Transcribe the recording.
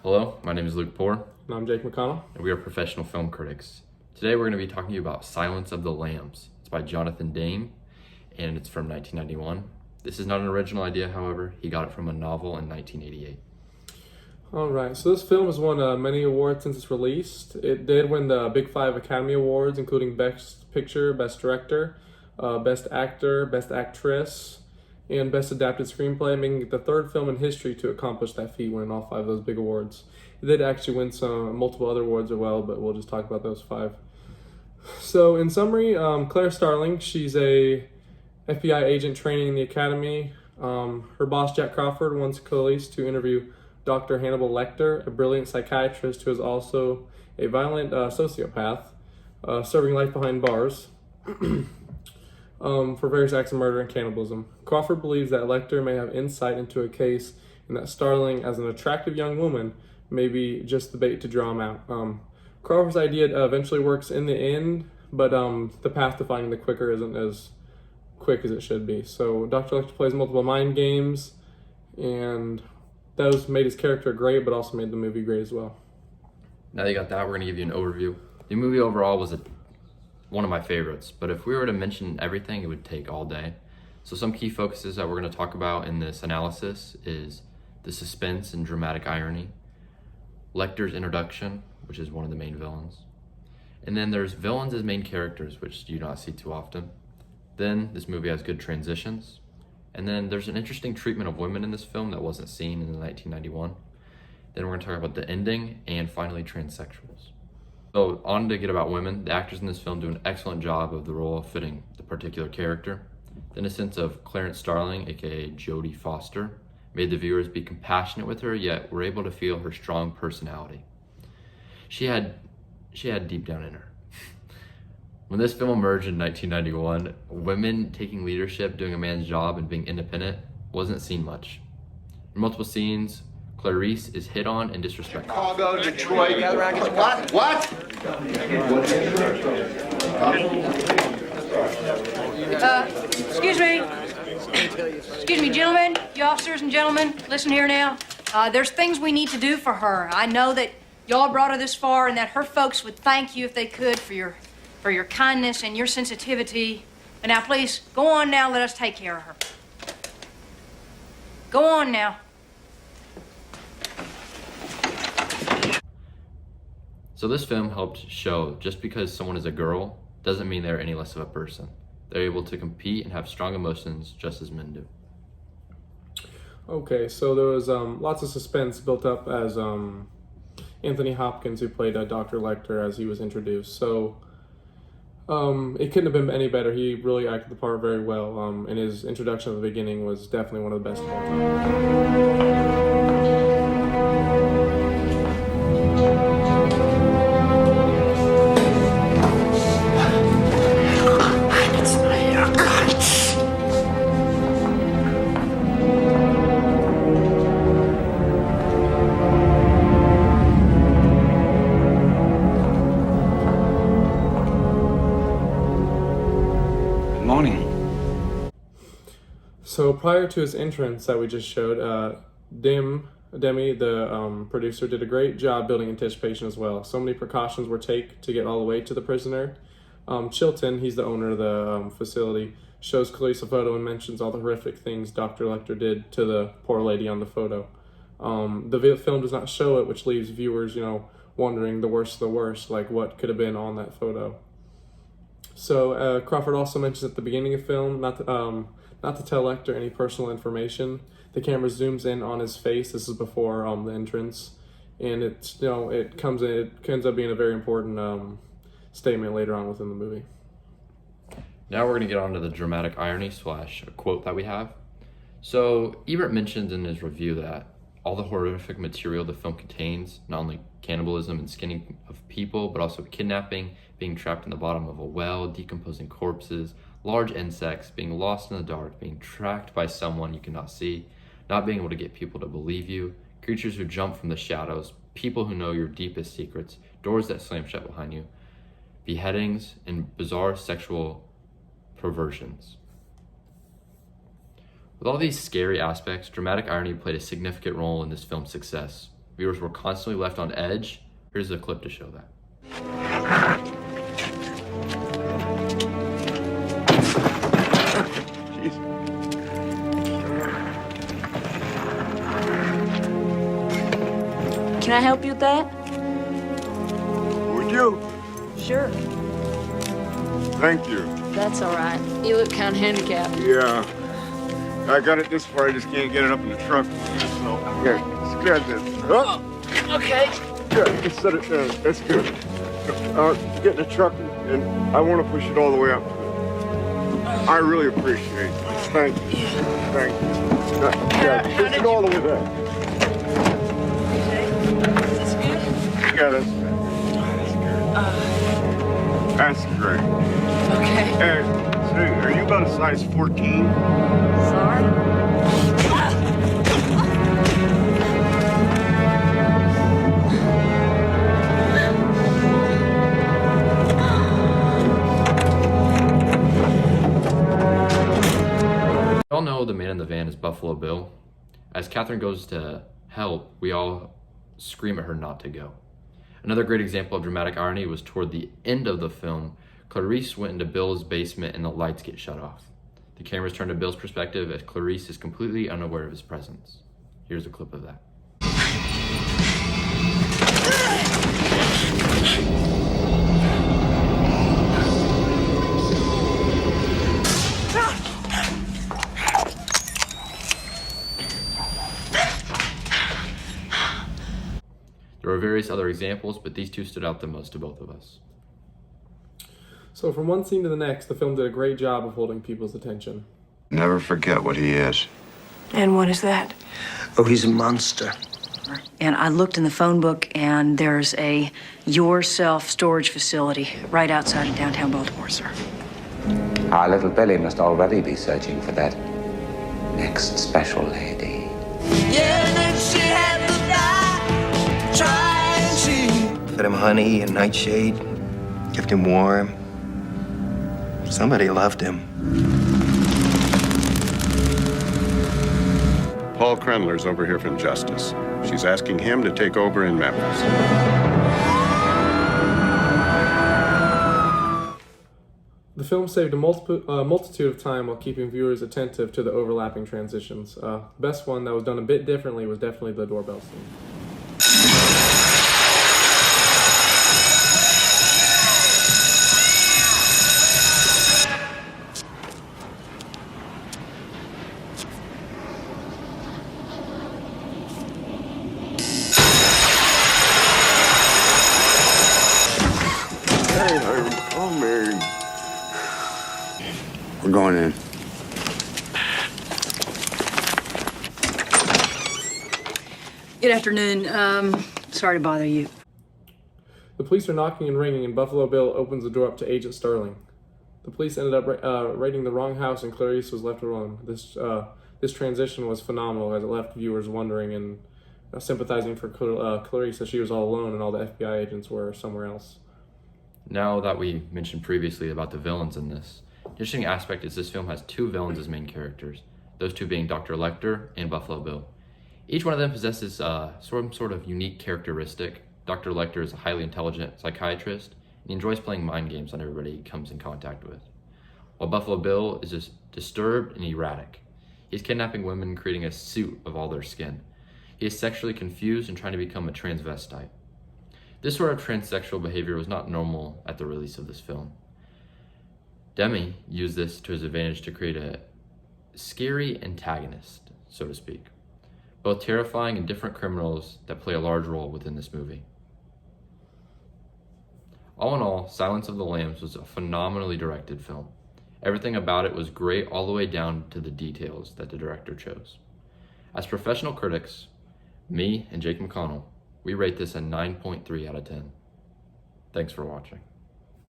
Hello, my name is Luke Poor, And I'm Jake McConnell. and we are professional film critics. Today we're going to be talking to you about Silence of the Lambs. It's by Jonathan Dane, and it's from 1991. This is not an original idea, however. He got it from a novel in 1988. All right, so this film has won many awards since its release. It did win the Big Five Academy Awards, including Best Picture, Best Director, Best Actor, Best Actress, and Best Adapted Screenplay, making it the third film in history to accomplish that feat, winning all five of those big awards. It did actually win multiple other awards as well, but we'll just talk about those five. So, in summary, Claire Starling, she's a FBI agent training in the academy. Her boss, Jack Crawford, wants Khalees to interview Dr. Hannibal Lecter, a brilliant psychiatrist who is also a violent sociopath, serving life behind bars for various acts of murder and cannibalism. Crawford believes that Lecter may have insight into a case and that Starling, as an attractive young woman, may be just the bait to draw him out. Crawford's idea eventually works in the end, but the path to finding the quicker isn't as quick as it should be. So Dr. Lecter plays multiple mind games, and those made his character great, but also made the movie great as well. Now that you got that, we're going to give you an overview. The movie overall was one of my favorites, but if we were to mention everything, it would take all day. So some key focuses that we're going to talk about in this analysis is the suspense and dramatic irony, Lecter's introduction, which is one of the main villains, and then there's villains as main characters, which you do not see too often. Then this movie has good transitions, and then there's an interesting treatment of women in this film that wasn't seen in 1991. Then we're going to talk about the ending, and finally transsexuals. So on to get about women, the actors in this film do an excellent job of the role fitting the particular character. The innocence of Clarence Starling, aka Jodie Foster, made the viewers be compassionate with her, yet were able to feel her strong personality. She had deep down in her. When this film emerged in 1991, women taking leadership, doing a man's job, and being independent wasn't seen much. In multiple scenes, Clarice is hit on and disrespected. Chicago, Detroit. What? Excuse me, gentlemen, you officers and gentlemen, listen here now. There's things we need to do for her. I know that y'all brought her this far and that her folks would thank you if they could for your kindness and your sensitivity. And now, please, go on now, let us take care of her. Go on now. So this film helped show just because someone is a girl doesn't mean they're any less of a person. They're able to compete and have strong emotions just as men do. Okay, so there was lots of suspense built up as Anthony Hopkins, who played Dr. Lecter, as he was introduced. So it couldn't have been any better. He really acted the part very well, and his introduction at the beginning was definitely one of the best of all time. So prior to his entrance that we just showed, Demi, the producer, did a great job building anticipation as well. So many precautions were taken to get all the way to the prisoner. Chilton, he's the owner of the facility, shows Khalees a photo and mentions all the horrific things Dr. Lecter did to the poor lady on the photo. The film does not show it, which leaves viewers, wondering the worst of the worst, like what could have been on that photo. So Crawford also mentions at the beginning of the film not to tell Lecter any personal information. The camera zooms in on his face. This is before the entrance, and it ends up being a very important statement later on within the movie. Now we're going to get on to the dramatic irony / a quote that we have. So Ebert mentions in his review that all the horrific material the film contains, not only cannibalism and skinning of people, but also kidnapping, being trapped in the bottom of a well, decomposing corpses, large insects, being lost in the dark, being tracked by someone you cannot see, not being able to get people to believe you, creatures who jump from the shadows, people who know your deepest secrets, doors that slam shut behind you, beheadings, and bizarre sexual perversions. With all these scary aspects, dramatic irony played a significant role in this film's success. Viewers were constantly left on edge. Here's a clip to show that. Can I help you with that? Would you? Sure. Thank you. That's all right. You look kind of handicapped. Yeah. I got it this far, I just can't get it up in the truck. So, here, let's grab this. Oh, Okay. good. Just set it down. That's good. Get in the truck, and I want to push it all the way up. I really appreciate it. Thank you. Thank you. Yeah, push it all the way there. That's good. Yeah, that's good. That's great. Okay. Hey, say, are you about a size 14? Sorry. We all know the man in the van is Buffalo Bill. As Catherine goes to help, we all scream at her not to go. Another great example of dramatic irony was toward the end of the film. Clarice went into Bill's basement and the lights get shut off. The cameras turn to Bill's perspective as Clarice is completely unaware of his presence. Here's a clip of that. There were various other examples, but these two stood out the most to both of us. So from one scene to the next, the film did a great job of holding people's attention. Never forget what he is. And what is that? Oh, he's a monster. And I looked in the phone book, and there's a yourself storage facility right outside of downtown Baltimore, sir. Our little Billy must already be searching for that next special lady. Yeah, then she had to die trying to fed him honey and nightshade, kept him warm. Somebody loved him. Paul Krendler's over here from Justice. She's asking him to take over in Memphis. The film saved a multitude of time while keeping viewers attentive to the overlapping transitions. The best one that was done a bit differently was definitely the doorbell scene. Hey, I'm married. We're going in. Good afternoon. Sorry to bother you. The police are knocking and ringing, and Buffalo Bill opens the door up to Agent Sterling. The police ended up raiding the wrong house, and Clarice was left alone. This transition was phenomenal, as it left viewers wondering and sympathizing for Clarice, as she was all alone and all the FBI agents were somewhere else. Now that we mentioned previously about the villains in this, the interesting aspect is this film has two villains as main characters, those two being Dr. Lecter and Buffalo Bill. Each one of them possesses some sort of unique characteristic. Dr. Lecter is a highly intelligent psychiatrist, and he enjoys playing mind games on everybody he comes in contact with. While Buffalo Bill is just disturbed and erratic. He's kidnapping women and creating a suit of all their skin. He is sexually confused and trying to become a transvestite. This sort of transsexual behavior was not normal at the release of this film. Demi used this to his advantage to create a scary antagonist, so to speak. Both terrifying and different criminals that play a large role within this movie. All in all, Silence of the Lambs was a phenomenally directed film. Everything about it was great, all the way down to the details that the director chose. As professional critics, me and Jake McConnell, we rate this a 9.3 out of 10. Thanks for watching.